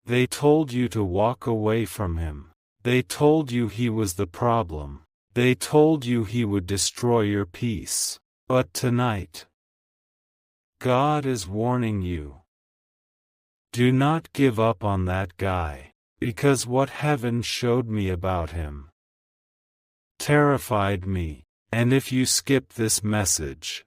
They told you to walk away from him. They told you he was the problem. They told you he would destroy your peace. But tonight, God is warning you. Do not give up on that guy, because what heaven showed me about him terrified me, and if you skip this message,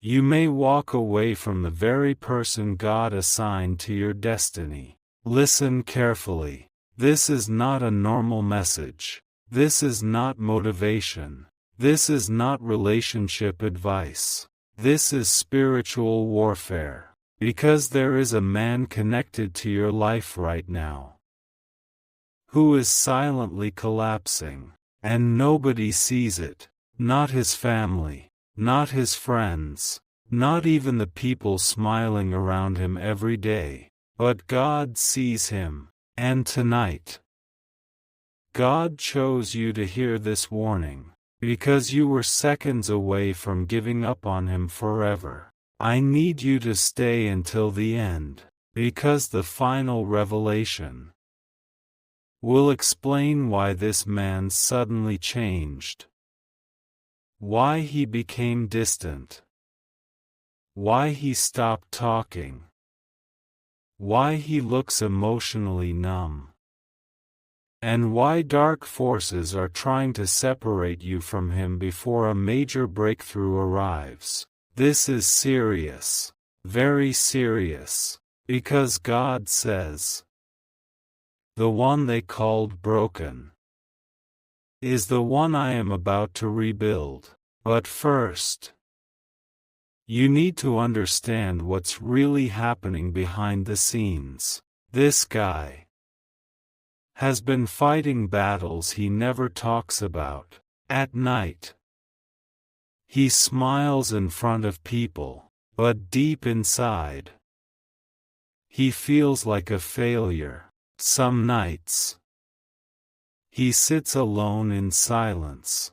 you may walk away from the very person God assigned to your destiny. Listen carefully. This is not a normal message. This is not motivation. This is not relationship advice. This is spiritual warfare. Because there is a man connected to your life right now who is silently collapsing, and nobody sees it. Not his family, not his friends, not even the people smiling around him every day. But God sees him, and tonight, God chose you to hear this warning, because you were seconds away from giving up on him forever. I need you to stay until the end, because the final revelation will explain why this man suddenly changed, why he became distant, why he stopped talking, why he looks emotionally numb, and why dark forces are trying to separate you from him before a major breakthrough arrives. This is serious, very serious, because God says, the one they called broken is the one I am about to rebuild. But first, you need to understand what's really happening behind the scenes. This guy has been fighting battles he never talks about. At night, he smiles in front of people, but deep inside, he feels like a failure. Some nights, he sits alone in silence,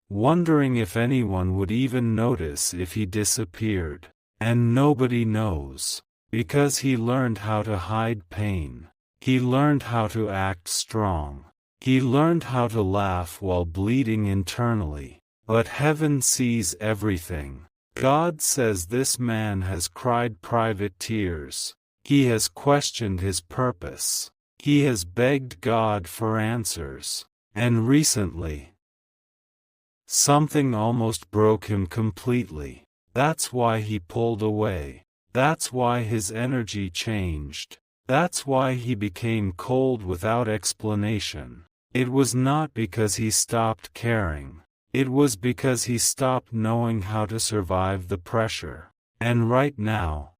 wondering if anyone would even notice if he disappeared. And nobody knows, because he learned how to hide pain. He learned how to act strong. He learned how to laugh while bleeding internally. But heaven sees everything. God says this man has cried private tears. He has questioned his purpose. He has begged God for answers. And recently, something almost broke him completely. That's why he pulled away. That's why his energy changed. That's why he became cold without explanation. It was not because he stopped caring. It was because he stopped knowing how to survive the pressure. And right now,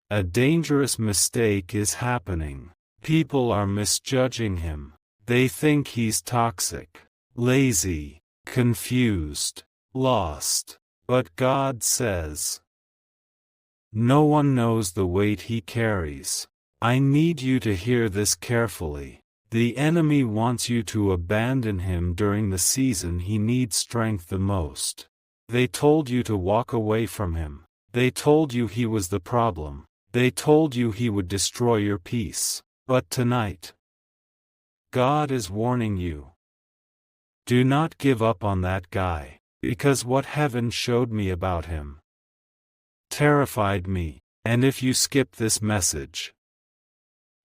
a dangerous mistake is happening. People are misjudging him. They think he's toxic, lazy, confused, lost. But God says, no one knows the weight he carries. I need you to hear this carefully. The enemy wants you to abandon him during the season he needs strength the most. They told you to walk away from him. They told you he was the problem. They told you he would destroy your peace. But tonight, God is warning you. Do not give up on that guy, because what heaven showed me about him terrified me, and if you skip this message,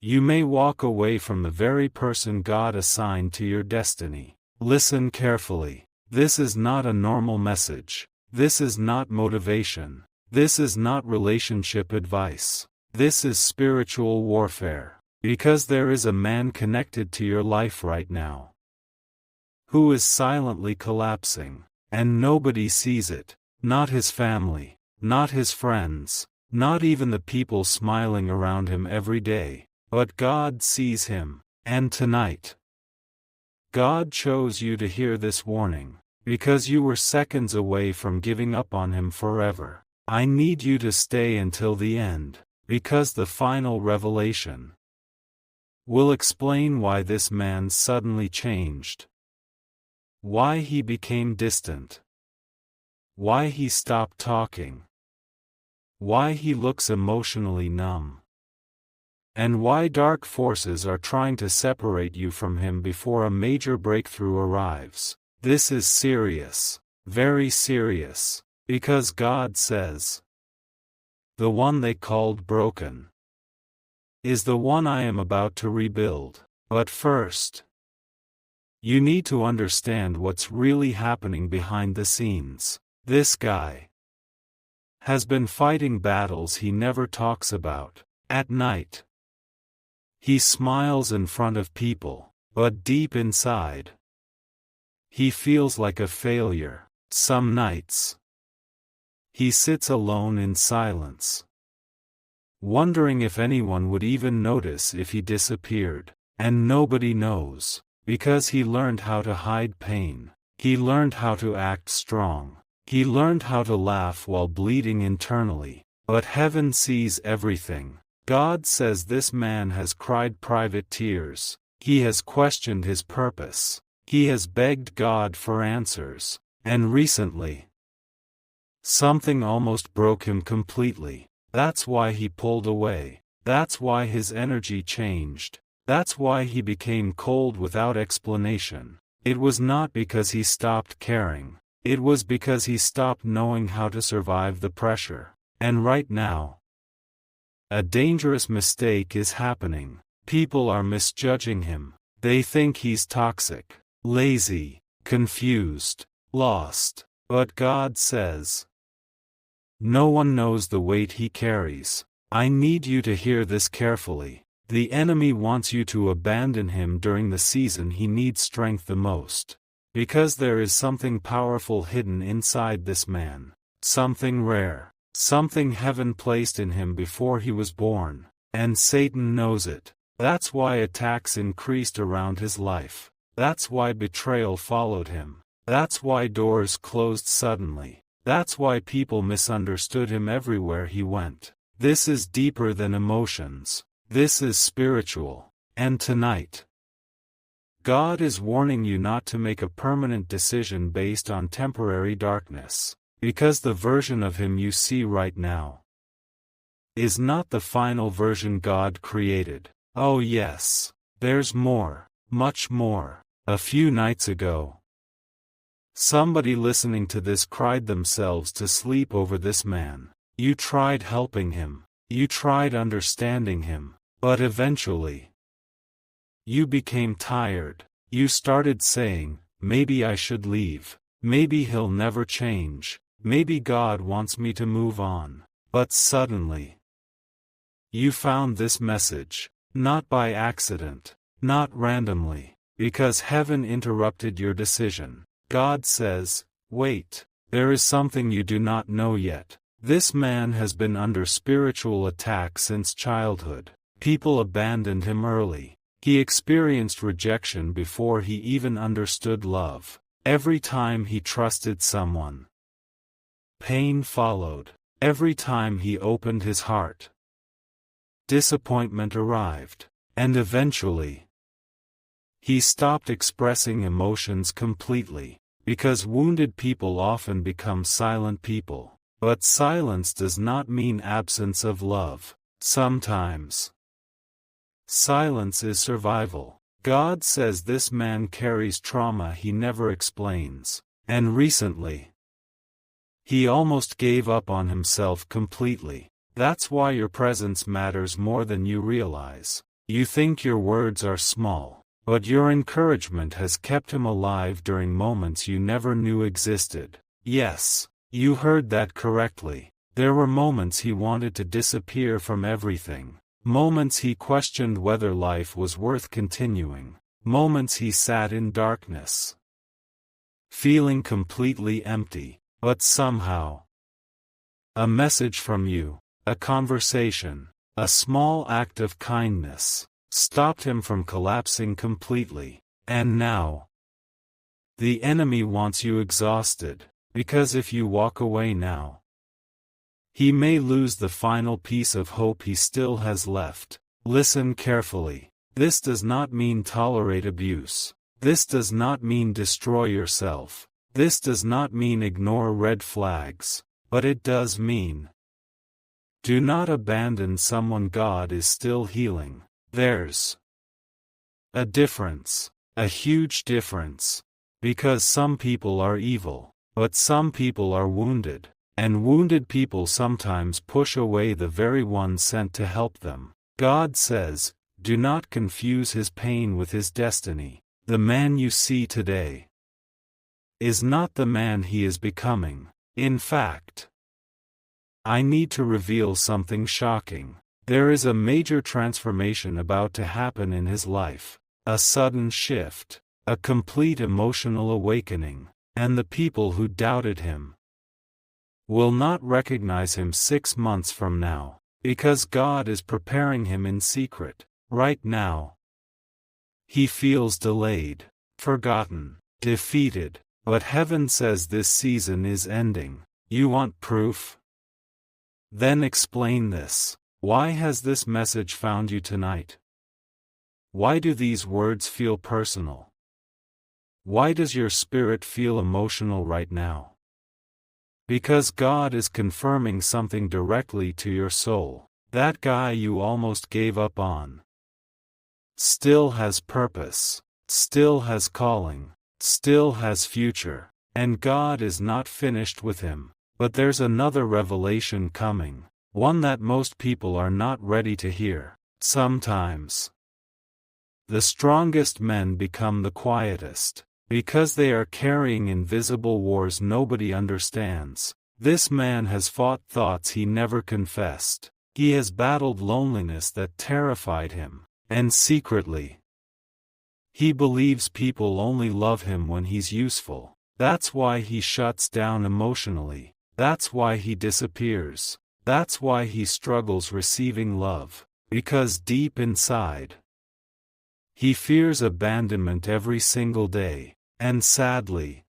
you may walk away from the very person God assigned to your destiny. Listen carefully. This is not a normal message. This is not motivation. This is not relationship advice. This is spiritual warfare. Because there is a man connected to your life right now who is silently collapsing, and nobody sees it. Not his family, not his friends, not even the people smiling around him every day. But God sees him, and tonight, God chose you to hear this warning, because you were seconds away from giving up on him forever. I need you to stay until the end, because the final revelation will explain why this man suddenly changed, why he became distant, why he stopped talking, why he looks emotionally numb. and why dark forces are trying to separate you from him before a major breakthrough arrives. This is serious, very serious, because God says, "The one they called broken is the one I am about to rebuild." But first, you need to understand what's really happening behind the scenes. This guy has been fighting battles he never talks about. At night, he smiles in front of people, but deep inside, he feels like a failure. Some nights, he sits alone in silence, wondering if anyone would even notice if he disappeared. And nobody knows, because he learned how to hide pain. He learned how to act strong. He learned how to laugh while bleeding internally. But heaven sees everything. God says this man has cried private tears. He has questioned his purpose. He has begged God for answers. And recently, something almost broke him completely. That's why he pulled away. That's why his energy changed. That's why he became cold without explanation. It was not because he stopped caring. It was because he stopped knowing how to survive the pressure. And right now, a dangerous mistake is happening. People are misjudging him. They think he's toxic, lazy, confused, lost. But God says, no one knows the weight he carries. I need you to hear this carefully. The enemy wants you to abandon him during the season he needs strength the most. Because there is something powerful hidden inside this man. Something rare. Something heaven placed in him before he was born. And Satan knows it. That's why attacks increased around his life. That's why betrayal followed him. That's why doors closed suddenly. That's why people misunderstood him everywhere he went. This is deeper than emotions. This is spiritual. And tonight, God is warning you not to make a permanent decision based on temporary darkness. Because the version of him you see right now is not the final version God created. Oh yes, there's more, much more. A few nights ago, somebody listening to this cried themselves to sleep over this man. You tried helping him. You tried understanding him. But eventually, you became tired. You started saying, maybe I should leave. Maybe he'll never change. Maybe God wants me to move on. But suddenly, you found this message. Not by accident. Not randomly. Because heaven interrupted your decision. God says, wait, there is something you do not know yet. This man has been under spiritual attack since childhood. People abandoned him early. He experienced rejection before he even understood love. Every time he trusted someone, pain followed. Every time he opened his heart, disappointment arrived. And eventually, he stopped expressing emotions completely. Because wounded people often become silent people. But silence does not mean absence of love. Sometimes, silence is survival. God says this man carries trauma he never explains. And recently, he almost gave up on himself completely. That's why your presence matters more than you realize. You think your words are small, but your encouragement has kept him alive during moments you never knew existed. Yes, you heard that correctly. There were moments he wanted to disappear from everything. Moments he questioned whether life was worth continuing. Moments he sat in darkness, feeling completely empty. But somehow, a message from you, a conversation, a small act of kindness, stopped him from collapsing completely. And now, the enemy wants you exhausted, because if you walk away now, he may lose the final piece of hope he still has left. Listen carefully. This does not mean tolerate abuse. This does not mean destroy yourself. This does not mean ignore red flags. But it does mean Do not abandon someone God is still healing. There's a difference, a huge difference. Because some people are evil, but some people are wounded, and wounded people sometimes push away the very one sent to help them. God says, do not confuse his pain with his destiny. The man you see today is not the man he is becoming. In fact, I need to reveal something shocking. There is a major transformation about to happen in his life, a sudden shift, a complete emotional awakening, and the people who doubted him will not recognize him 6 months from now, because God is preparing him in secret. Right now, he feels delayed, forgotten, defeated, but heaven says this season is ending. You want proof? Then explain this. Why has this message found you tonight? Why do these words feel personal? Why does your spirit feel emotional right now? Because God is confirming something directly to your soul. That guy you almost gave up on still has purpose, still has calling, still has future, and God is not finished with him. But there's another revelation coming, one that most people are not ready to hear. Sometimes the strongest men become the quietest, because they are carrying invisible wars nobody understands. This man has fought thoughts he never confessed. He has battled loneliness that terrified him, and secretly, he believes people only love him when he's useful. That's why he shuts down emotionally. That's why he disappears. That's why he struggles receiving love. Because deep inside, he fears abandonment every single day. And sadly,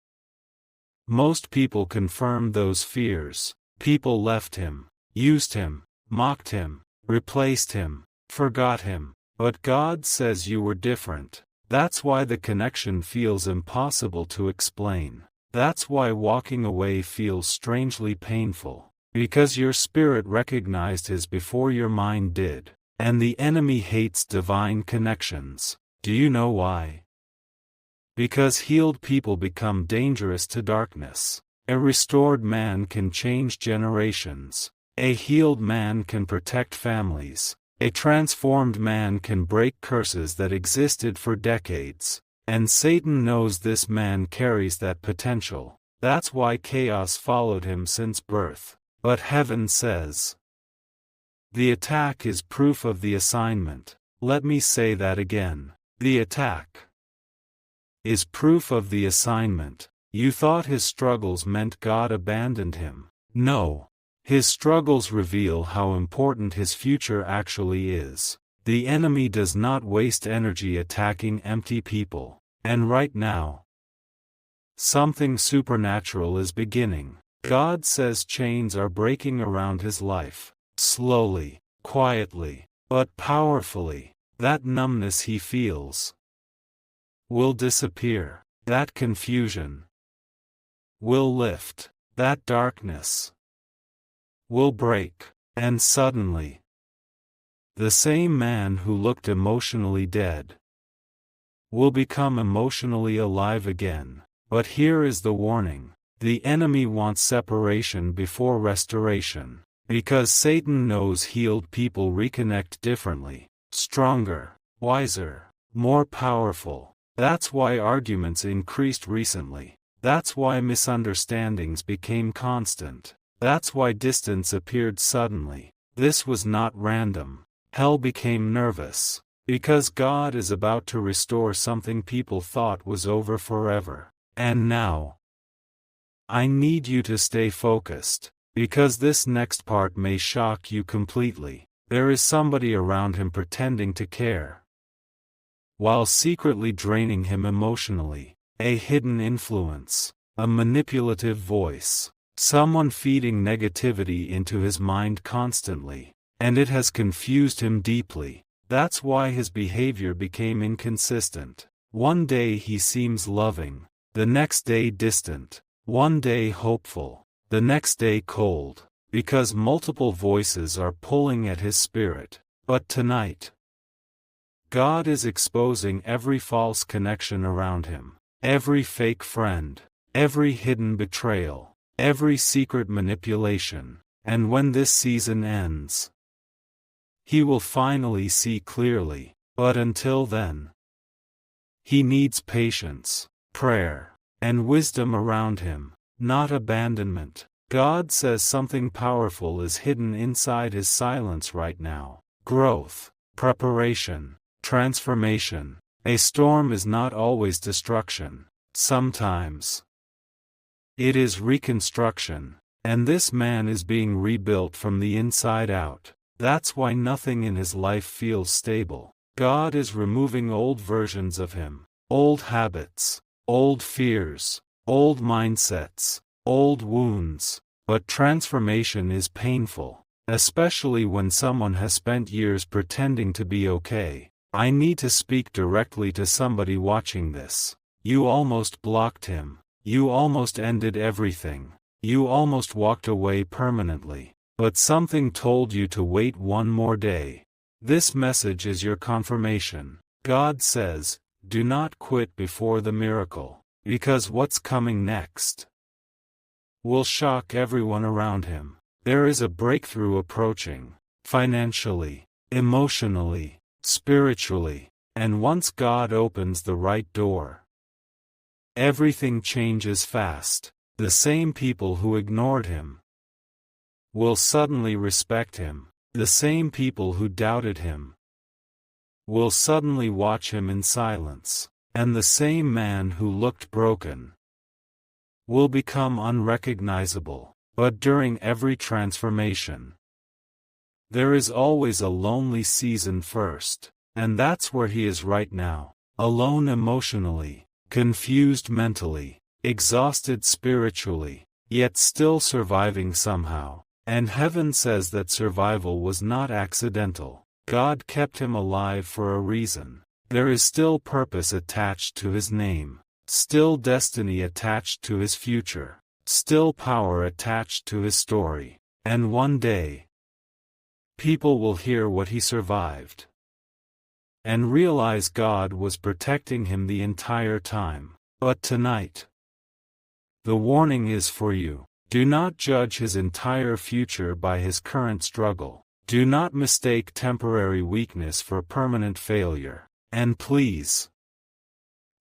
most people confirm those fears. People left him, used him, mocked him, replaced him, forgot him. But God says you were different. That's why the connection feels impossible to explain. That's why walking away feels strangely painful. Because your spirit recognized his before your mind did. And the enemy hates divine connections. Do you know why? Because healed people become dangerous to darkness. A restored man can change generations. A healed man can protect families. A transformed man can break curses that existed for decades. And Satan knows this man carries that potential. That's why chaos followed him since birth. But heaven says, the attack is proof of the assignment. Let me say that again. The attack is proof of the assignment. You thought his struggles meant God abandoned him. No. His struggles reveal how important his future actually is. The enemy does not waste energy attacking empty people. And right now, something supernatural is beginning. God says chains are breaking around his life. Slowly, quietly, but powerfully. That numbness he feels will disappear. That confusion will lift. That darkness will break. And suddenly, the same man who looked emotionally dead will become emotionally alive again. But here is the warning. The enemy wants separation before restoration. Because Satan knows healed people reconnect differently, stronger, wiser, more powerful. That's why arguments increased recently. That's why misunderstandings became constant. That's why distance appeared suddenly. This was not random. Hell became nervous. Because God is about to restore something people thought was over forever. And now, I need you to stay focused. Because this next part may shock you completely. There is somebody around him pretending to care, while secretly draining him emotionally. A hidden influence. A manipulative voice. Someone feeding negativity into his mind constantly. And it has confused him deeply. That's why his behavior became inconsistent. One day he seems loving. The next day distant. One day hopeful. The next day cold. because multiple voices are pulling at his spirit. But tonight, God is exposing every false connection around him, every fake friend, every hidden betrayal, every secret manipulation, and when this season ends, he will finally see clearly. But until then, he needs patience, prayer, and wisdom around him, not abandonment. God says something powerful is hidden inside his silence right now. Growth, preparation, transformation. A storm is not always destruction. Sometimes it is reconstruction, and this man is being rebuilt from the inside out. That's why nothing in his life feels stable. God is removing old versions of him, old habits, old fears, old mindsets, old wounds. But transformation is painful, especially when someone has spent years pretending to be okay. I need to speak directly to somebody watching this. You almost blocked him. You almost ended everything. You almost walked away permanently. But something told you to wait one more day. This message is your confirmation. God says, do not quit before the miracle, because what's coming next will shock everyone around him. There is a breakthrough approaching, financially, emotionally, spiritually, and once God opens the right door, everything changes fast. The same people who ignored him will suddenly respect him. The same people who doubted him will suddenly watch him in silence. And the same man who looked broken will become unrecognizable. But during every transformation, there is always a lonely season first. And that's where he is right now. Alone emotionally, confused mentally, exhausted spiritually, yet still surviving somehow. And heaven says that survival was not accidental. God kept him alive for a reason. There is still purpose attached to his name, still destiny attached to his future, still power attached to his story. And one day, people will hear what he survived and realize God was protecting him the entire time. But tonight, the warning is for you. Do not judge his entire future by his current struggle. Do not mistake temporary weakness for permanent failure. And please,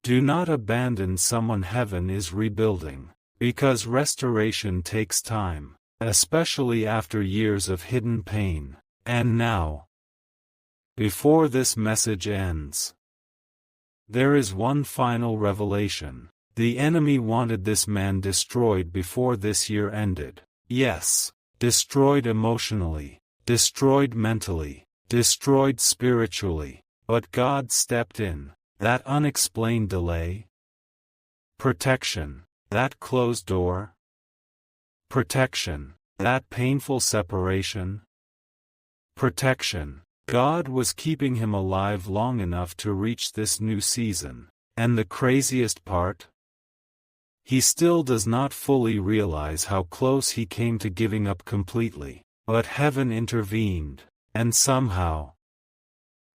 do not abandon someone heaven is rebuilding, because restoration takes time, especially after years of hidden pain. And now, before this message ends, there is one final revelation. The enemy wanted this man destroyed before this year ended. Yes, destroyed emotionally, destroyed mentally, destroyed spiritually. But God stepped in. That unexplained delay, protection, that closed door, protection, that painful separation, protection. God was keeping him alive long enough to reach this new season. And the craziest part? He still does not fully realize how close he came to giving up completely. But heaven intervened, and somehow,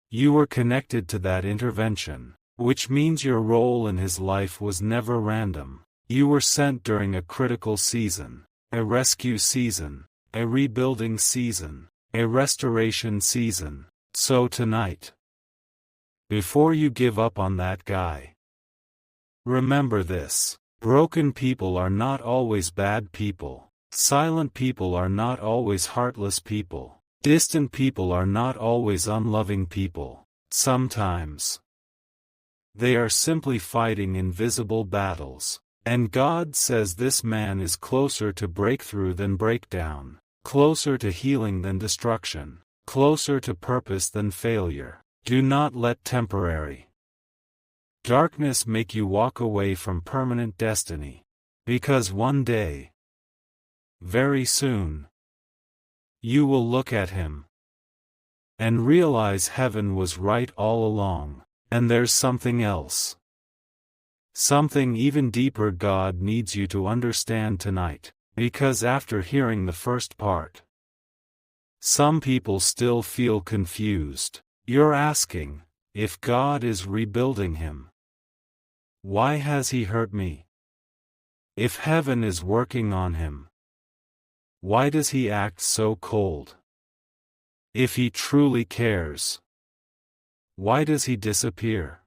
you were connected to that intervention, which means your role in his life was never random. You were sent during a critical season, a rescue season, a rebuilding season, a restoration season. So tonight, before you give up on that guy, remember this. Broken people are not always bad people. Silent people are not always heartless people. Distant people are not always unloving people. Sometimes, they are simply fighting invisible battles. And God says this man is closer to breakthrough than breakdown, closer to healing than destruction, closer to purpose than failure. Do not let temporary darkness make you walk away from permanent destiny. Because one day, very soon, you will look at him and realize heaven was right all along. And there's something else. Something even deeper God needs you to understand tonight. Because after hearing the first part, some people still feel confused. You're asking, if God is rebuilding him, why has he hurt me? If heaven is working on him, why does he act so cold? If he truly cares, why does he disappear?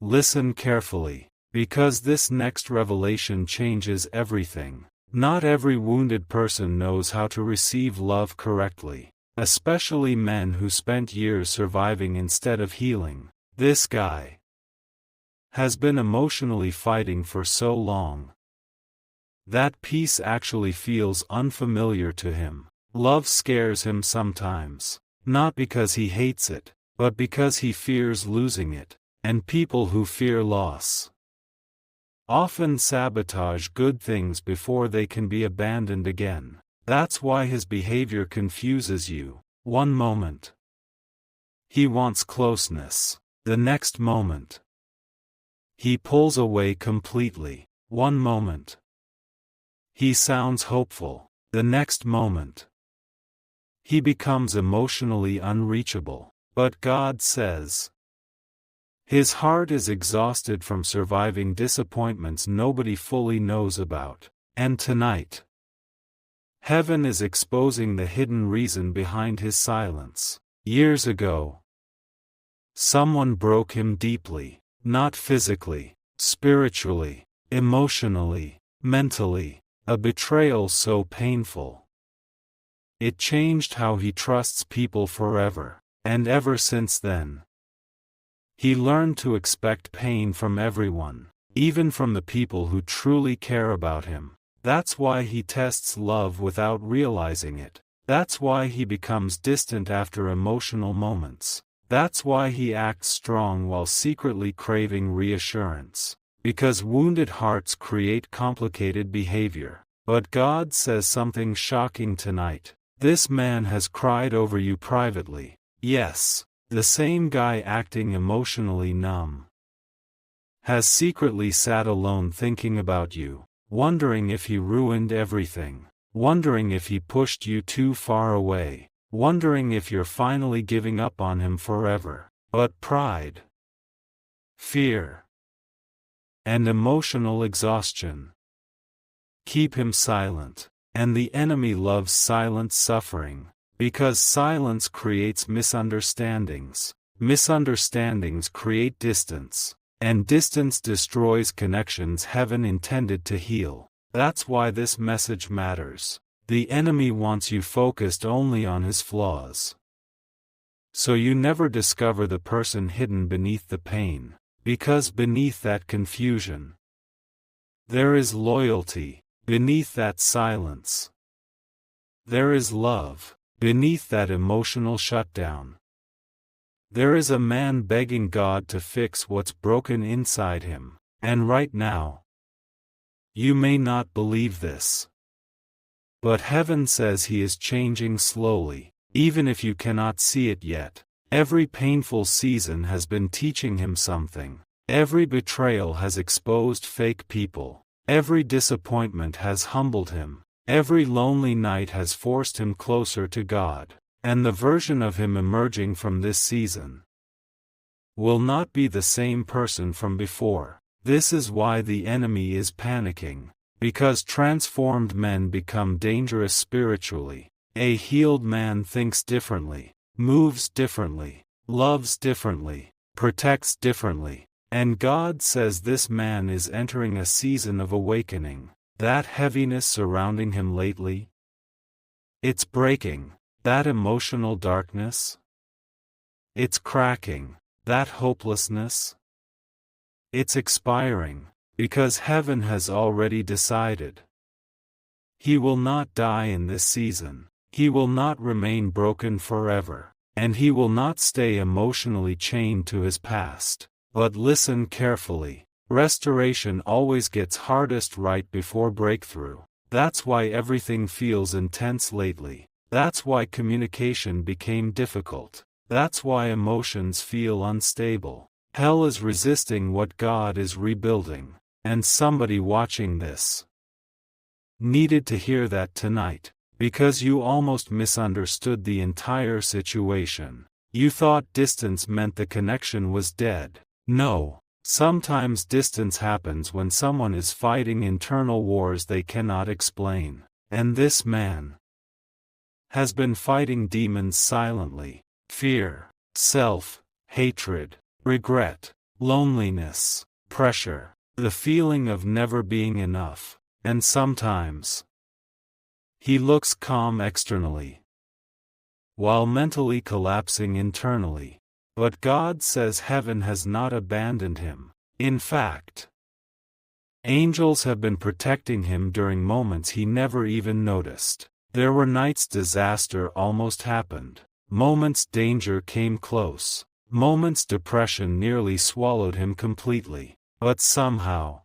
Listen carefully, because this next revelation changes everything. Not every wounded person knows how to receive love correctly, especially men who spent years surviving instead of healing. This guy has been emotionally fighting for so long that peace actually feels unfamiliar to him. Love scares him sometimes, not because he hates it, but because he fears losing it, and people who fear loss often sabotage good things before they can be abandoned again. That's why his behavior confuses you. One moment, he wants closeness. The next moment, he pulls away completely. One moment, he sounds hopeful. The next moment, he becomes emotionally unreachable. But God says, his heart is exhausted from surviving disappointments nobody fully knows about. And tonight, heaven is exposing the hidden reason behind his silence. Years ago, someone broke him deeply, not physically, spiritually, emotionally, mentally, a betrayal so painful. It changed how he trusts people forever, and ever since then, he learned to expect pain from everyone, even from the people who truly care about him. That's why he tests love without realizing it. That's why he becomes distant after emotional moments. That's why he acts strong while secretly craving reassurance. Because wounded hearts create complicated behavior. But God says something shocking tonight. This man has cried over you privately. Yes. The same guy acting emotionally numb has secretly sat alone thinking about you, wondering if he ruined everything, wondering if he pushed you too far away, wondering if you're finally giving up on him forever. But pride, fear, and emotional exhaustion keep him silent, and the enemy loves silent suffering. Because silence creates misunderstandings. Misunderstandings create distance. And distance destroys connections heaven intended to heal. That's why this message matters. The enemy wants you focused only on his flaws, so you never discover the person hidden beneath the pain. Because beneath that confusion, there is loyalty. Beneath that silence, there is love. Beneath that emotional shutdown, there is a man begging God to fix what's broken inside him. And right now, you may not believe this, but heaven says he is changing slowly, even if you cannot see it yet. Every painful season has been teaching him something. Every betrayal has exposed fake people. Every disappointment has humbled him. Every lonely night has forced him closer to God, and the version of him emerging from this season will not be the same person from before. This is why the enemy is panicking, because transformed men become dangerous spiritually. A healed man thinks differently, moves differently, loves differently, protects differently, and God says this man is entering a season of awakening. That heaviness surrounding him lately, it's breaking. That emotional darkness, it's cracking. That hopelessness, it's expiring, because heaven has already decided. He will not die in this season. He will not remain broken forever, and he will not stay emotionally chained to his past. But listen carefully. Restoration always gets hardest right before breakthrough. That's why everything feels intense lately. That's why communication became difficult. That's why emotions feel unstable. Hell is resisting what God is rebuilding. And somebody watching this needed to hear that tonight, because you almost misunderstood the entire situation. You thought distance meant the connection was dead. No, sometimes distance happens when someone is fighting internal wars they cannot explain. And this man has been fighting demons silently: fear, self-hatred, regret, loneliness, pressure, the feeling of never being enough. And sometimes he looks calm externally, while mentally collapsing internally. But God says heaven has not abandoned him. In fact, angels have been protecting him during moments he never even noticed. There were nights disaster almost happened, moments danger came close, moments depression nearly swallowed him completely. But somehow,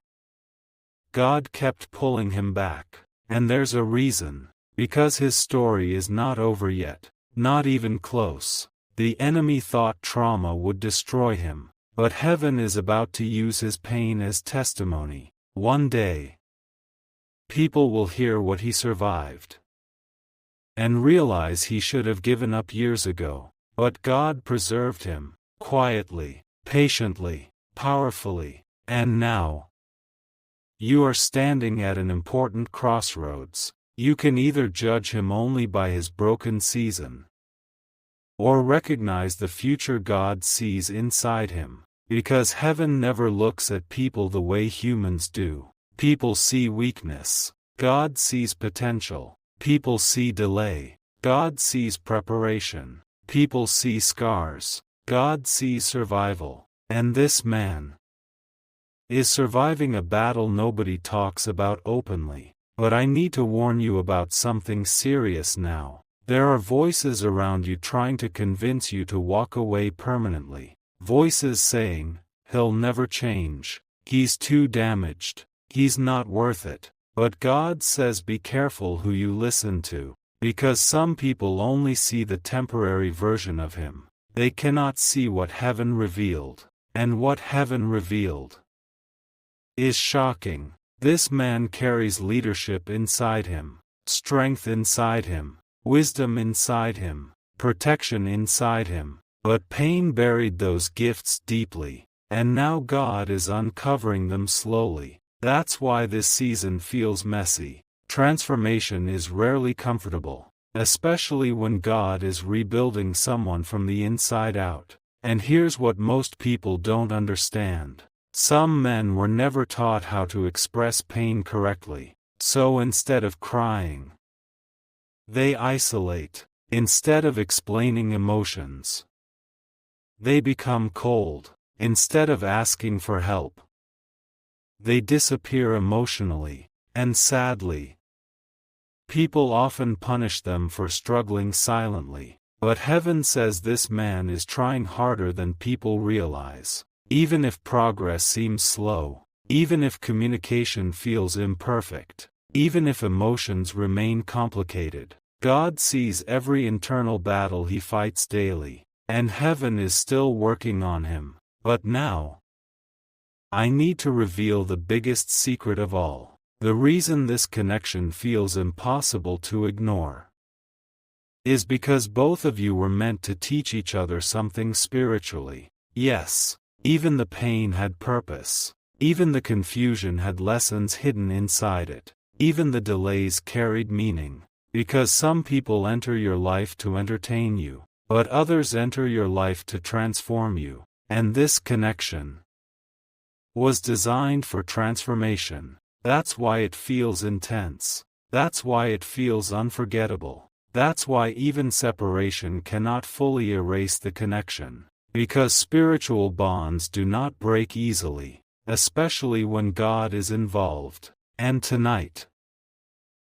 God kept pulling him back. And there's a reason. Because his story is not over yet. Not even close. The enemy thought trauma would destroy him, but heaven is about to use his pain as testimony. One day, people will hear what he survived and realize he should have given up years ago. But God preserved him, quietly, patiently, powerfully. And now, you are standing at an important crossroads. You can either judge him only by his broken season, or recognize the future God sees inside him. Because heaven never looks at people the way humans do. People see weakness. God sees potential. People see delay. God sees preparation. People see scars. God sees survival. And this man is surviving a battle nobody talks about openly. But I need to warn you about something serious now. There are voices around you trying to convince you to walk away permanently. Voices saying, he'll never change. He's too damaged. He's not worth it. But God says be careful who you listen to. Because some people only see the temporary version of him. They cannot see what heaven revealed. And what heaven revealed is shocking. This man carries leadership inside him, strength inside him, wisdom inside him, protection inside him. But pain buried those gifts deeply, and now God is uncovering them slowly. That's why this season feels messy. Transformation is rarely comfortable, especially when God is rebuilding someone from the inside out. And here's what most people don't understand. Some men were never taught how to express pain correctly, so instead of crying, they isolate. Instead of explaining emotions, they become cold. Instead of asking for help, they disappear emotionally. And sadly, people often punish them for struggling silently. But heaven says this man is trying harder than people realize. Even if progress seems slow, even if communication feels imperfect, even if emotions remain complicated, God sees every internal battle he fights daily, and heaven is still working on him. But now, I need to reveal the biggest secret of all. The reason this connection feels impossible to ignore is because both of you were meant to teach each other something spiritually. Yes. Even the pain had purpose. Even the confusion had lessons hidden inside it. Even the delays carried meaning. Because some people enter your life to entertain you, but others enter your life to transform you. And this connection was designed for transformation. That's why it feels intense. That's why it feels unforgettable. That's why even separation cannot fully erase the connection. Because spiritual bonds do not break easily, especially when God is involved. And tonight,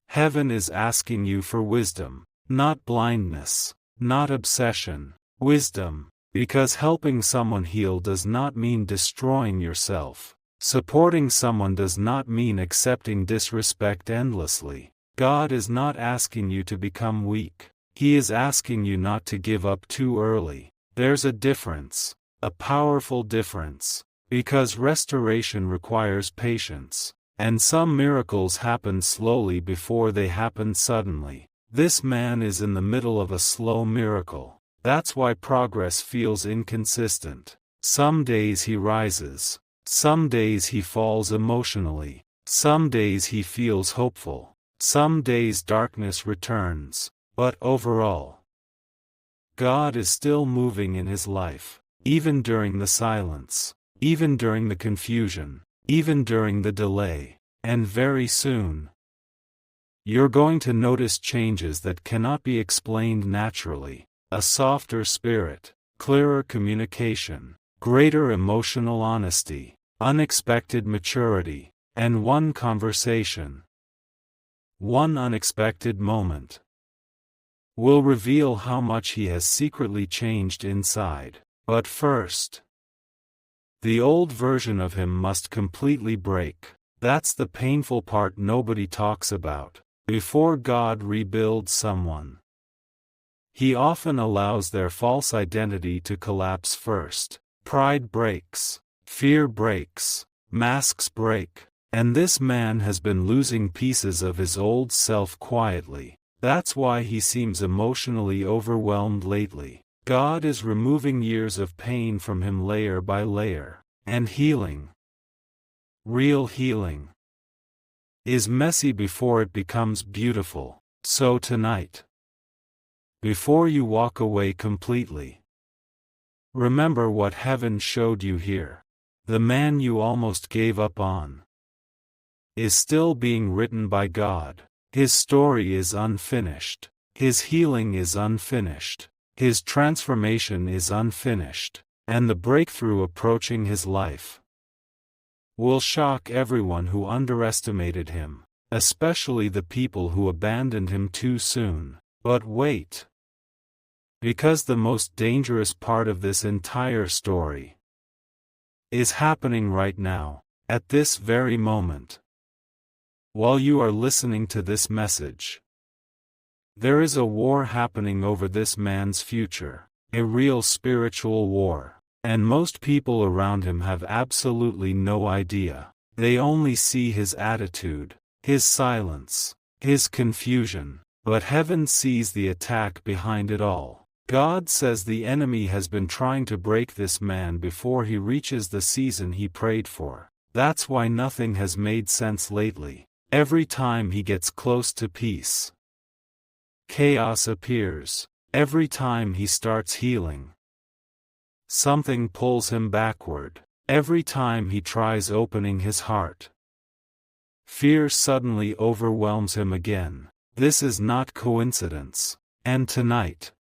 heaven is asking you for wisdom, not blindness, not obsession, wisdom, because helping someone heal does not mean destroying yourself. Supporting someone does not mean accepting disrespect endlessly. God is not asking you to become weak. He is asking you not to give up too early. There's a difference, a powerful difference, because restoration requires patience, And some miracles happen slowly before they happen suddenly. This man is in the middle of a slow miracle. That's why progress feels inconsistent. Some days he rises. Some days he falls emotionally. Some days he feels hopeful. Some days darkness returns. But overall, God is still moving in his life. Even during the silence. Even during the confusion. Even during the delay. And very soon, you're going to notice changes that cannot be explained naturally. A softer spirit, clearer communication, greater emotional honesty, unexpected maturity, and one conversation, one unexpected moment, will reveal how much he has secretly changed inside. But first, the old version of him must completely break. That's the painful part nobody talks about. Before God rebuilds someone, he often allows their false identity to collapse first. Pride breaks, fear breaks, masks break, and this man has been losing pieces of his old self quietly. That's why he seems emotionally overwhelmed lately. God is removing years of pain from him layer by layer, and healing, real healing, is messy before it becomes beautiful. So tonight, before you walk away completely, remember what heaven showed you here. The man you almost gave up on is still being written by God. His story is unfinished. His healing is unfinished. His transformation is unfinished. And the breakthrough approaching his life will shock everyone who underestimated him, especially the people who abandoned him too soon. But wait, because the most dangerous part of this entire story is happening right now, at this very moment. While you are listening to this message, there is a war happening over this man's future, a real spiritual war. And most people around him have absolutely no idea. They only see his attitude, his silence, his confusion. But heaven sees the attack behind it all. God says the enemy has been trying to break this man before he reaches the season he prayed for. That's why nothing has made sense lately. Every time he gets close to peace, chaos appears. Every time he starts healing, something pulls him backward. Every time he tries opening his heart, fear suddenly overwhelms him again. This is not coincidence. And tonight,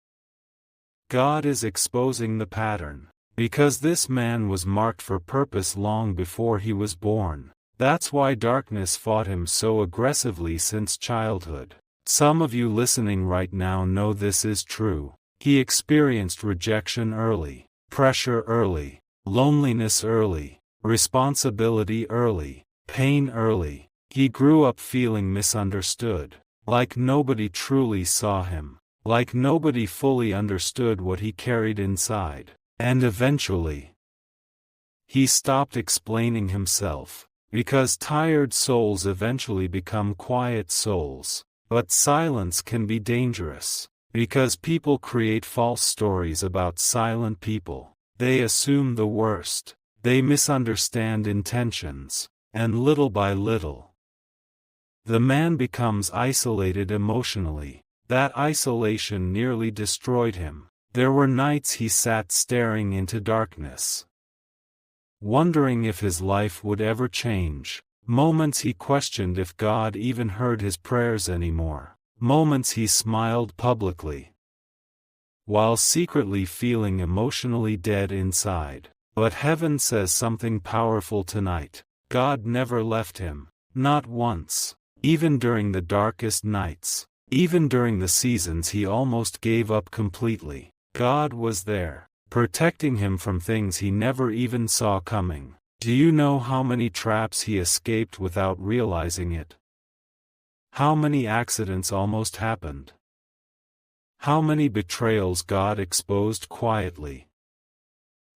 God is exposing the pattern. Because this man was marked for purpose long before he was born. That's why darkness fought him so aggressively since childhood. Some of you listening right now know this is true. He experienced rejection early, pressure early, loneliness early, responsibility early, pain early. He grew up feeling misunderstood, like nobody truly saw him, like nobody fully understood what he carried inside. And eventually, he stopped explaining himself, because tired souls eventually become quiet souls. But silence can be dangerous, because people create false stories about silent people. They assume the worst, they misunderstand intentions, and little by little, the man becomes isolated emotionally. That isolation nearly destroyed him. There were nights he sat staring into darkness, wondering if his life would ever change. Moments he questioned if God even heard his prayers anymore. Moments he smiled publicly, while secretly feeling emotionally dead inside. But heaven says something powerful tonight. God never left him. Not once. Even during the darkest nights. Even during the seasons he almost gave up completely. God was there, protecting him from things he never even saw coming. Do you know how many traps he escaped without realizing it? How many accidents almost happened? How many betrayals God exposed quietly?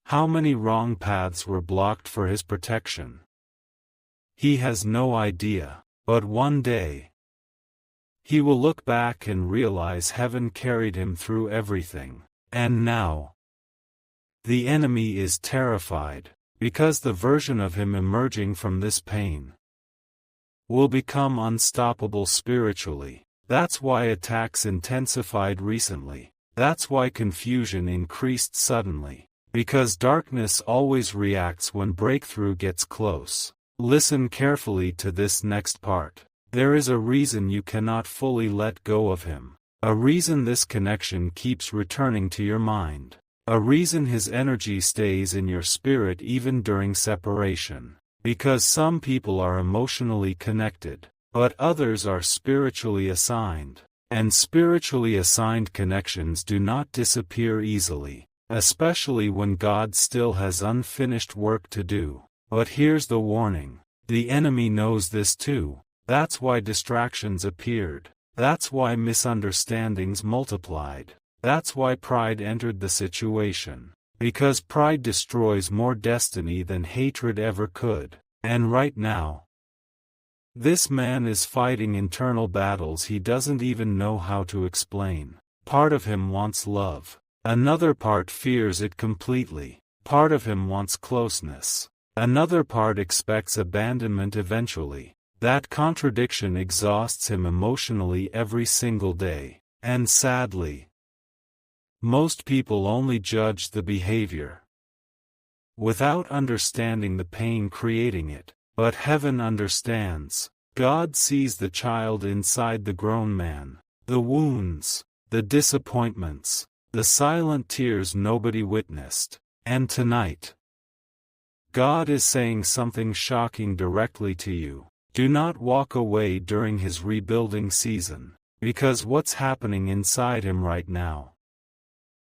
How many wrong paths were blocked for his protection? He has no idea, but one day, he will look back and realize heaven carried him through everything. And now, the enemy is terrified, because the version of him emerging from this pain will become unstoppable spiritually. That's why attacks intensified recently. That's why confusion increased suddenly. Because darkness always reacts when breakthrough gets close. Listen carefully to this next part. There is a reason you cannot fully let go of him. A reason this connection keeps returning to your mind. A reason his energy stays in your spirit even during separation. Because some people are emotionally connected, but others are spiritually assigned. And spiritually assigned connections do not disappear easily, especially when God still has unfinished work to do. But here's the warning. The enemy knows this too. That's why distractions appeared. That's why misunderstandings multiplied. That's why pride entered the situation. Because pride destroys more destiny than hatred ever could. And right now, this man is fighting internal battles he doesn't even know how to explain. Part of him wants love. Another part fears it completely. Part of him wants closeness. Another part expects abandonment eventually. That contradiction exhausts him emotionally every single day. And sadly, most people only judge the behavior without understanding the pain creating it. But heaven understands. God sees the child inside the grown man, the wounds, the disappointments, the silent tears nobody witnessed. And tonight, God is saying something shocking directly to you. Do not walk away during his rebuilding season, because what's happening inside him right now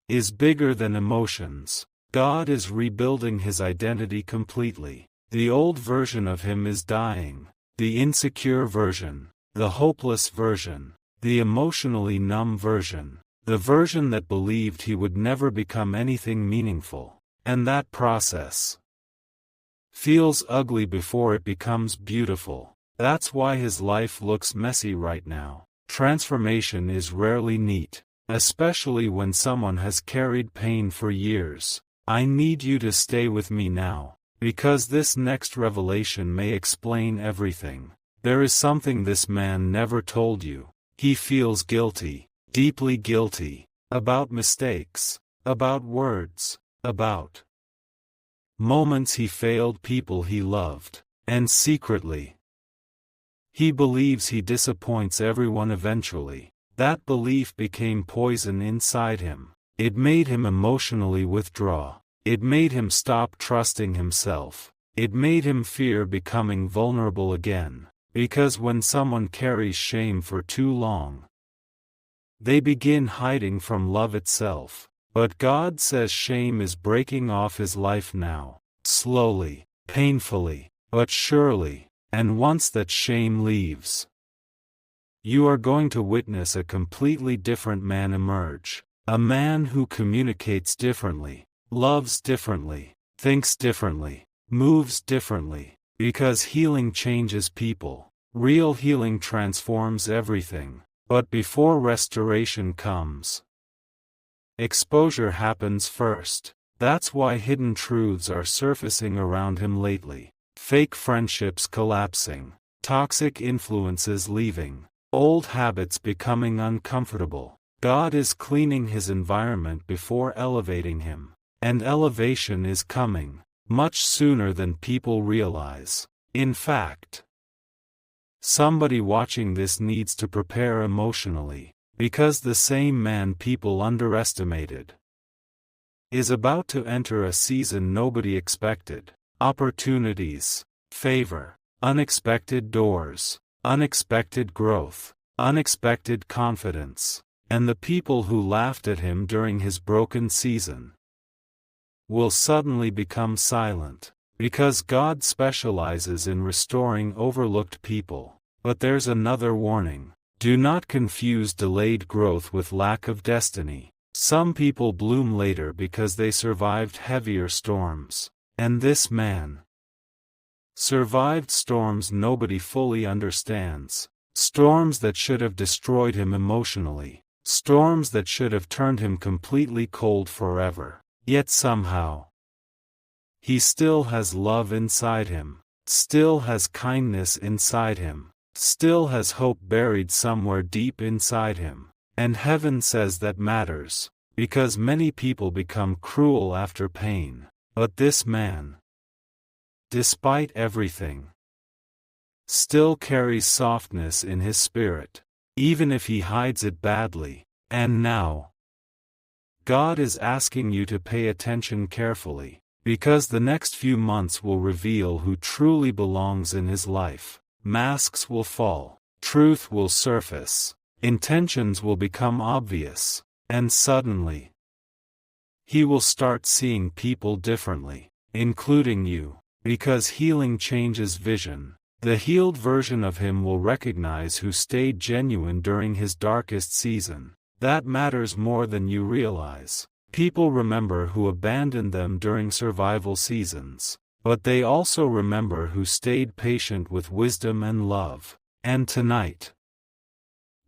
is bigger than emotions. God is rebuilding his identity completely. The old version of him is dying. The insecure version, the hopeless version, the emotionally numb version, the version that believed he would never become anything meaningful. And that process feels ugly before it becomes beautiful. That's why his life looks messy right now. Transformation is rarely neat, especially when someone has carried pain for years. I need you to stay with me now, because this next revelation may explain everything. There is something this man never told you. He feels guilty, deeply guilty, about mistakes, about words, about moments he failed people he loved, and secretly, he believes he disappoints everyone eventually. That belief became poison inside him. It made him emotionally withdraw. It made him stop trusting himself. It made him fear becoming vulnerable again. Because when someone carries shame for too long, they begin hiding from love itself. But God says shame is breaking off his life now. Slowly, painfully, but surely. And once that shame leaves, you are going to witness a completely different man emerge. A man who communicates differently, loves differently, thinks differently, moves differently. Because healing changes people. Real healing transforms everything. But before restoration comes, exposure happens first. That's why hidden truths are surfacing around him lately. Fake friendships collapsing, toxic influences leaving, old habits becoming uncomfortable. God is cleaning his environment before elevating him. And elevation is coming, much sooner than people realize. In fact, somebody watching this needs to prepare emotionally, because the same man people underestimated is about to enter a season nobody expected. Opportunities, favor, unexpected doors, unexpected growth, unexpected confidence. And the people who laughed at him during his broken season will suddenly become silent. Because God specializes in restoring overlooked people. But there's another warning. Do not confuse delayed growth with lack of destiny. Some people bloom later because they survived heavier storms. And this man Survived storms nobody fully understands. Storms that should have destroyed him emotionally. Storms that should have turned him completely cold forever. Yet somehow, he still has love inside him, still has kindness inside him, still has hope buried somewhere deep inside him. And heaven says that matters, because many people become cruel after pain. But this man, despite everything, still carries softness in his spirit, even if he hides it badly. And now, God is asking you to pay attention carefully, because the next few months will reveal who truly belongs in his life. Masks will fall, truth will surface, intentions will become obvious, and suddenly, he will start seeing people differently, including you, because healing changes vision. The healed version of him will recognize who stayed genuine during his darkest season. That matters more than you realize. People remember who abandoned them during survival seasons, but they also remember who stayed patient with wisdom and love. And tonight,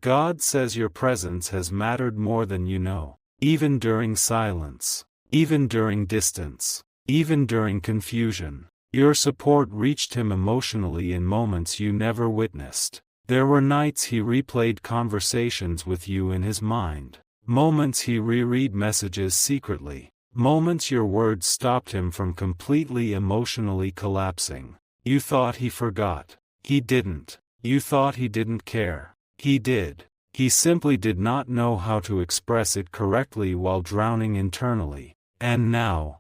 God says your presence has mattered more than you know, even during silence, even during distance, even during confusion. Your support reached him emotionally in moments you never witnessed. There were nights he replayed conversations with you in his mind, moments he reread messages secretly, moments your words stopped him from completely emotionally collapsing. You thought he forgot. He didn't. You thought he didn't care. He did. He simply did not know how to express it correctly while drowning internally. And now,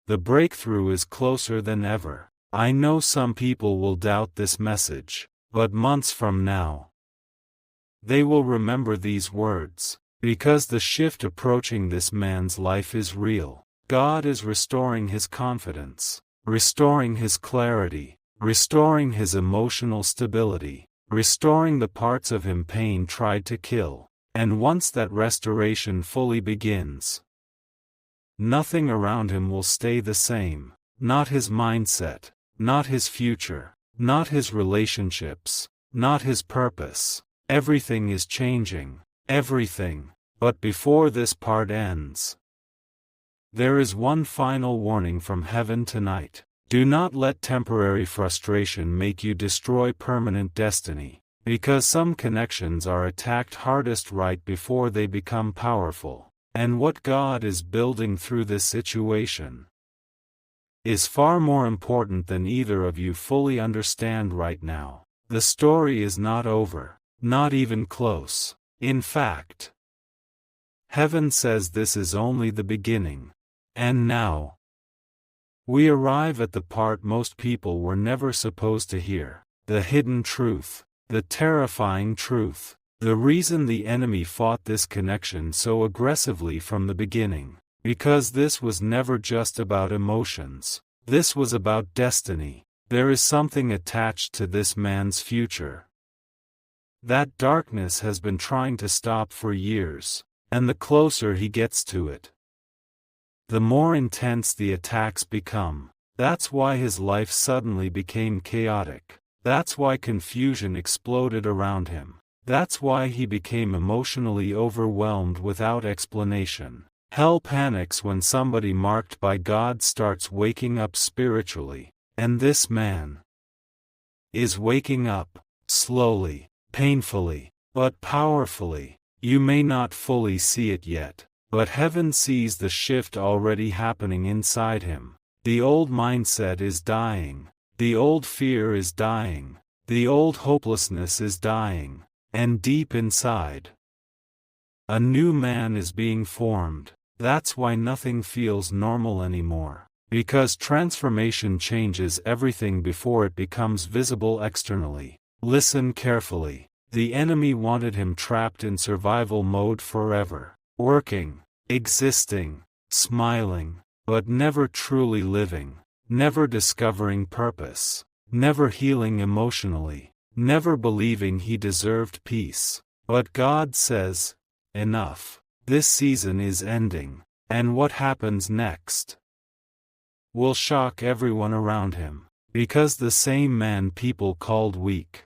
the breakthrough is closer than ever. I know some people will doubt this message, but months from now, they will remember these words, because the shift approaching this man's life is real. God is restoring his confidence, restoring his clarity, restoring his emotional stability, restoring the parts of him pain tried to kill. And once that restoration fully begins, nothing around him will stay the same. Not his mindset, not his future, not his relationships, not his purpose. Everything is changing. Everything. But before this part ends, there is one final warning from heaven tonight. Do not let temporary frustration make you destroy permanent destiny, because some connections are attacked hardest right before they become powerful. And what God is building through this situation is far more important than either of you fully understand right now. The story is not over, not even close. In fact, heaven says this is only the beginning. And now, we arrive at the part most people were never supposed to hear, the hidden truth, the terrifying truth. The reason the enemy fought this connection so aggressively from the beginning, because this was never just about emotions. This was about destiny. There is something attached to this man's future that darkness has been trying to stop for years, and the closer he gets to it, the more intense the attacks become. That's why his life suddenly became chaotic. That's why confusion exploded around him. That's why he became emotionally overwhelmed without explanation. Hell panics when somebody marked by God starts waking up spiritually. And this man is waking up, slowly, painfully, but powerfully. You may not fully see it yet, but heaven sees the shift already happening inside him. The old mindset is dying. The old fear is dying. The old hopelessness is dying. And deep inside, a new man is being formed. That's why nothing feels normal anymore. Because transformation changes everything before it becomes visible externally. Listen carefully. The enemy wanted him trapped in survival mode forever. Working, existing, smiling, but never truly living. Never discovering purpose. Never healing emotionally. Never believing he deserved peace. But God says, enough. This season is ending. And what happens next will shock everyone around him. because the same man people called weak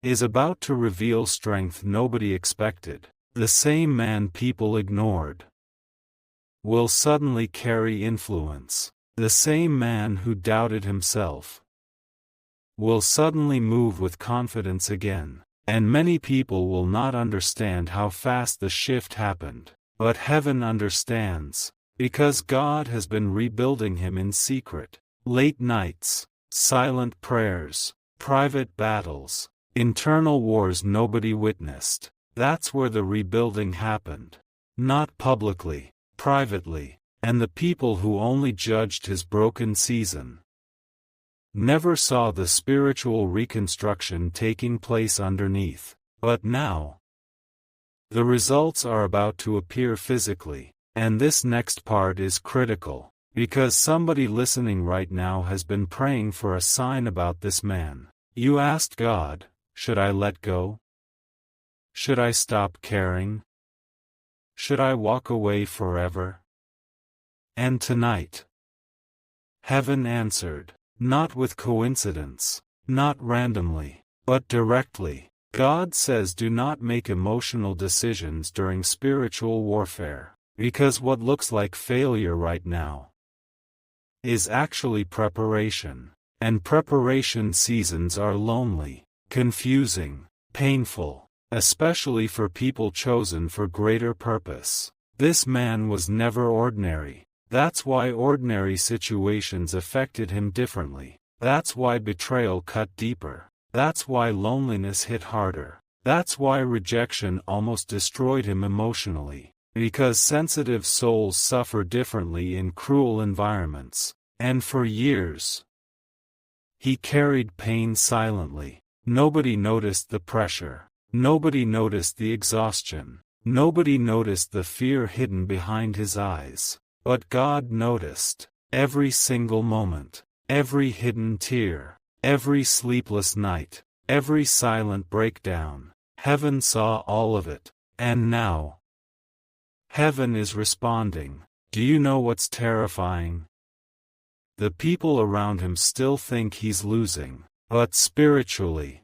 is about to reveal strength nobody expected. The same man people ignored will suddenly carry influence. The same man who doubted himself will suddenly move with confidence again. And many people will not understand how fast the shift happened. But heaven understands, because God has been rebuilding him in secret. Late nights, silent prayers, private battles, internal wars nobody witnessed. That's where the rebuilding happened. Not publicly, privately. And the people who only judged his broken season never saw the spiritual reconstruction taking place underneath. But now, the results are about to appear physically. And this next part is critical, because somebody listening right now has been praying for a sign about this man. You asked God, should I let go? Should I stop caring? Should I walk away forever? And tonight, heaven answered. Not with coincidence, not randomly, but directly. God says do not make emotional decisions during spiritual warfare, because what looks like failure right now is actually preparation. And preparation seasons are lonely, confusing, painful, especially for people chosen for greater purpose. This man was never ordinary. That's why ordinary situations affected him differently. That's why betrayal cut deeper. That's why loneliness hit harder. That's why rejection almost destroyed him emotionally. Because sensitive souls suffer differently in cruel environments. And for years, he carried pain silently. Nobody noticed the pressure. Nobody noticed the exhaustion. Nobody noticed the fear hidden behind his eyes. But God noticed. Every single moment, every hidden tear, every sleepless night, every silent breakdown. Heaven saw all of it. And now, heaven is responding. Do you know what's terrifying? The people around him still think he's losing, but spiritually,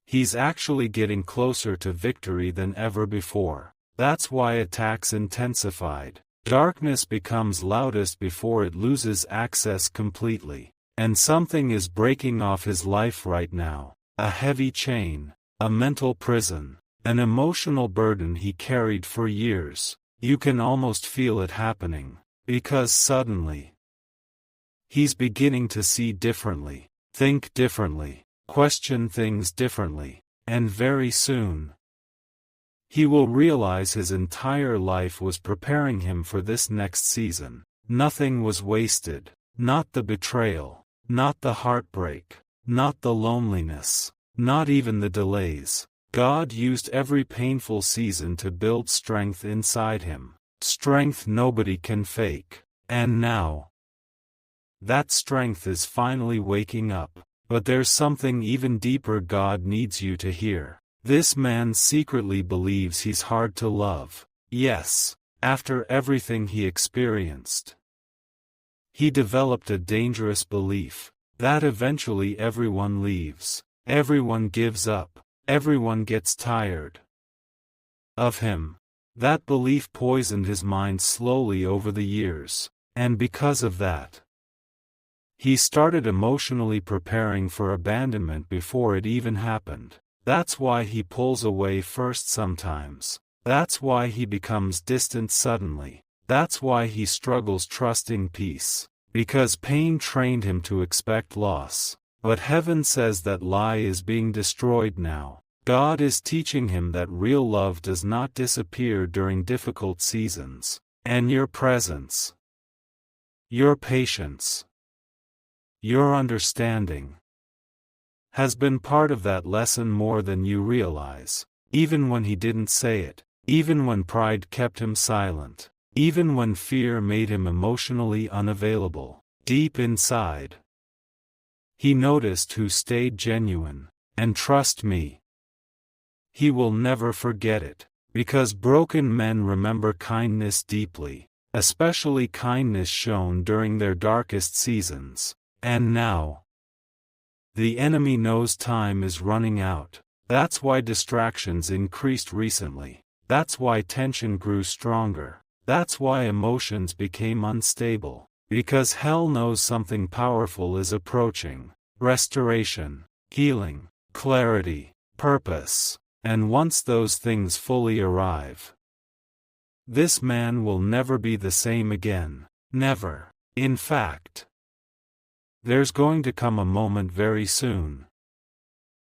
he's actually getting closer to victory than ever before. That's why attacks intensified. Darkness becomes loudest before it loses access completely. And something is breaking off his life right now. A heavy chain, a mental prison, an emotional burden he carried for years. You can almost feel it happening. Because suddenly, he's beginning to see differently, think differently, question things differently. And very soon, he will realize his entire life was preparing him for this next season. Nothing was wasted. Not the betrayal. Not the heartbreak. Not the loneliness. Not even the delays. God used every painful season to build strength inside him. Strength nobody can fake. And now, that strength is finally waking up. But there's something even deeper God needs you to hear. This man secretly believes he's hard to love. Yes, after everything he experienced. He developed a dangerous belief that eventually everyone leaves, everyone gives up, everyone gets tired of him. That belief poisoned his mind slowly over the years, and because of that, he started emotionally preparing for abandonment before it even happened. That's why he pulls away first sometimes. That's why he becomes distant suddenly. That's why he struggles trusting peace. Because pain trained him to expect loss. But heaven says that lie is being destroyed now. God is teaching him that real love does not disappear during difficult seasons. And your presence, your patience, your understanding has been part of that lesson more than you realize. Even when he didn't say it, even when pride kept him silent, even when fear made him emotionally unavailable, deep inside, he noticed who stayed genuine. And trust me, he will never forget it, because broken men remember kindness deeply, especially kindness shown during their darkest seasons. And now, the enemy knows time is running out. That's why distractions increased recently. That's why tension grew stronger. That's why emotions became unstable. Because hell knows something powerful is approaching. Restoration, healing, clarity, purpose. And once those things fully arrive, this man will never be the same again. Never. In fact, there's going to come a moment very soon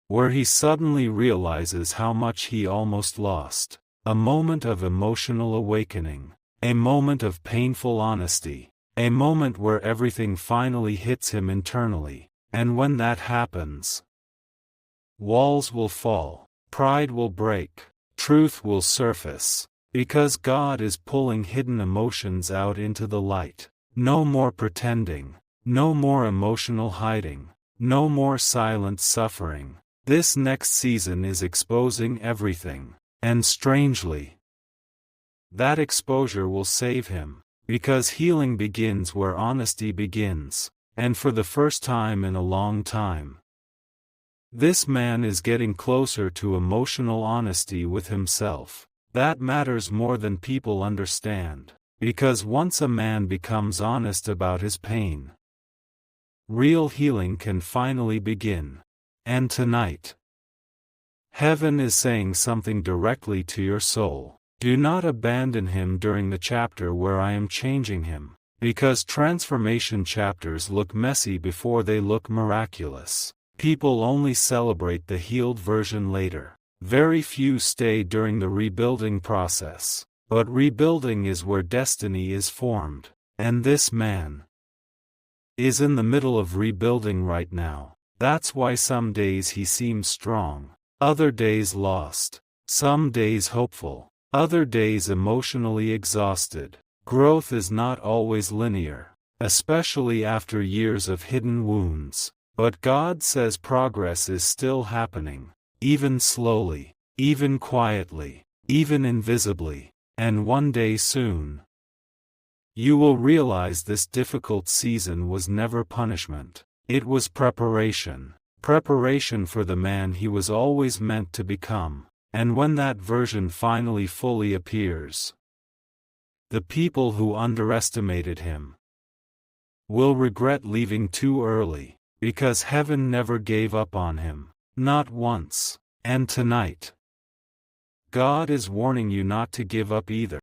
where he suddenly realizes how much he almost lost. A moment of emotional awakening. A moment of painful honesty. A moment where everything finally hits him internally. And when that happens, walls will fall. Pride will break. Truth will surface. Because God is pulling hidden emotions out into the light. No more pretending. No more emotional hiding. No more silent suffering. This next season is exposing everything. And strangely, that exposure will save him. Because healing begins where honesty begins. And for the first time in a long time, this man is getting closer to emotional honesty with himself. That matters more than people understand. Because once a man becomes honest about his pain, real healing can finally begin. And tonight, heaven is saying something directly to your soul. Do not abandon him during the chapter where I am changing him. Because transformation chapters look messy before they look miraculous. People only celebrate the healed version later. Very few stay during the rebuilding process. But rebuilding is where destiny is formed. And this man is in the middle of rebuilding right now. That's why some days he seems strong, other days lost, some days hopeful, other days emotionally exhausted. Growth is not always linear, especially after years of hidden wounds. But God says progress is still happening, even slowly, even quietly, even invisibly. And one day soon, you will realize this difficult season was never punishment. It was preparation. Preparation for the man he was always meant to become. And when that version finally fully appears, the people who underestimated him will regret leaving too early. Because heaven never gave up on him. Not once. And tonight, God is warning you not to give up either.